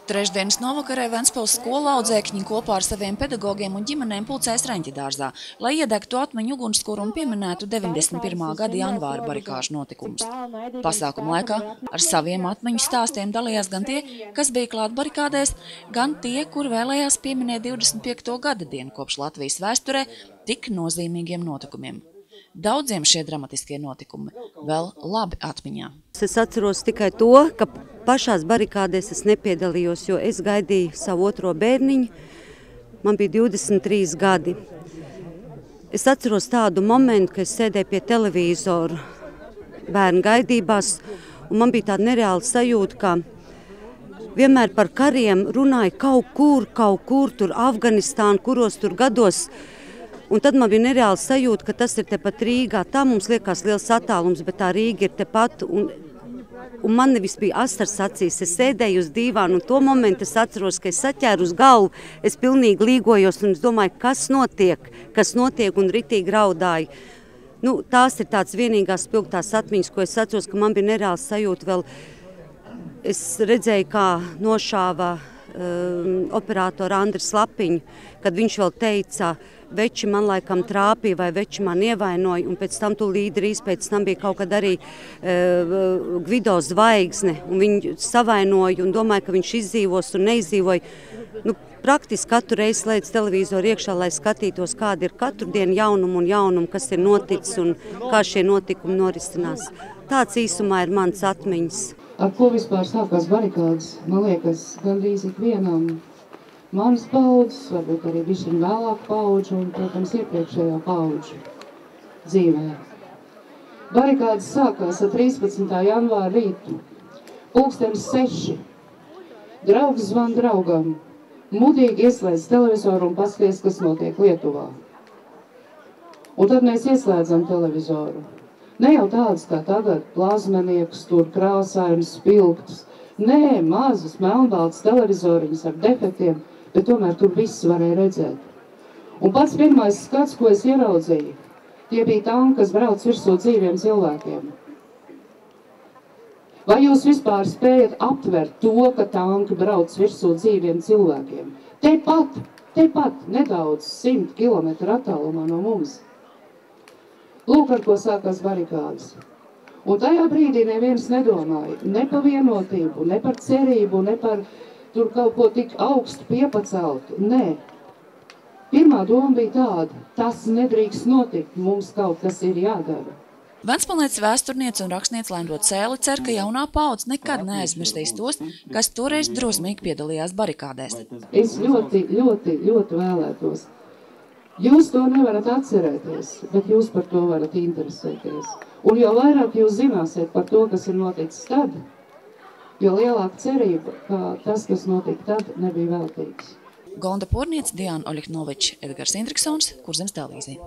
Trešdienas novakarē Ventspils skola audzēkņi kopā ar saviem pedagogiem un ģimenēm pulcēs Reņģidārzā, lai iedegtu atmiņu ugunskura un pieminētu 91. gada janvāra barikāžu notikumus. Pasākuma laikā ar saviem atmiņu stāstiem dalījās gan tie, kas bija klāt barikādēs, gan tie, kur vēlējās pieminēt 25. gada dienu kopš Latvijas vēsturē tik nozīmīgiem notikumiem. Daudziem šie dramatiskie notikumi vēl labi atmiņā. Es atceros tikai to, ka pašās barikādēs es nepiedalījos, jo es gaidīju savu otro bērniņu. Man bija 23 gadi. Es atceros tādu momentu, ka es sēdēju pie televīzora bērnu gaidībās, un man bija tāda nereāla sajūta, ka vienmēr par kariem runāja kaut kur tur Afganistāna, kuros tur gados. Un tad man bija nereāla sajūta, ka tas ir tepat Rīgā. Tā mums liekas liels attālums, bet tā Rīga ir tepat. Un man nevis bija astars acīs. Es sēdēju uz dīvānu, un to momentu es atceros, ka es saķēru uz galvu. Es pilnīgi līgojos, un es domāju, kas notiek, un ritīgi raudāju. Tās ir tāds vienīgās spilgtās atmiņas, ko es atceros, ka man bija nereāla sajūta vēl. Es redzēju, kā nošāva operātoru Andris Lapiņu, kad viņš vēl teica, veči man laikam trāpīja vai veči man ievainoja, un pēc tam drīz pēc tam bija kaut kad arī Gvido Zvaigzne, un viņu savainoja un domāja, ka viņš izdzīvos un neizdzīvoja. Praktiski katru reizi slēdz televizoru iekšā, lai skatītos, kāda ir katru dienu jaunumu, kas ir noticis un kā šie notikumi norisinās. Tāds īsumā ir mans atmiņas. Ar ko vispār sākās barikādes? Man liekas, gandrīz ikvienam manas paudzes, varbūt arī bišķiņ vēlāk paudžu un, protams, iepriekšējā paudžu dzīvē. Barikādes sākās ar 13. janvāra rītu, 6:00. Draugs zvan draugam, mudīgi ieslēdz televizoru un paskaties, kas notiek Lietuvā. Un tad mēs ieslēdzam televizoru. Ne jau tādas kā tagad, plazmenieks, tur krāsainas, spilgtas. Nē, mazas, melnbaltas televizoriņas ar defektiem, bet tomēr tur viss varēja redzēt. Un pats pirmais skats, ko es ieraudzīju, tie bija tanki, kas brauc virsū dzīviem cilvēkiem. Vai jūs vispār spējat aptvert to, ka tanki brauc virsū dzīviem cilvēkiem? Tepat, nedaudz 100 kilometru attālumā no mums. Lūk, ar ko sākās barikādes. Un tajā brīdī neviens nedomāja ne par vienotību, ne par cerību, ne par tur kaut ko tik augstu piepaceltu. Nē. Pirmā doma bija tāda, tas nedrīkst notikt, mums kaut kas ir jādara. Ventspilnieces vēsturniece un rakstniece Laimrode Cēle cer, ka jaunā paudze nekad neaizmirstīs tos, kas toreiz drosmīgi piedalījās barikādēs. Es ļoti vēlētos. Jūs to nevarat atcerēties, bet jūs par to varat interesēties. Un jo vairāk jūs zināsiet par to, kas ir noticis tad, jo lielāka cerība, ka tas, kas notika tad, nebija veltīgs. Gonda Porniece, Diana Oļihnoviča, Edgars Indriksons, Kurzemes televīzija.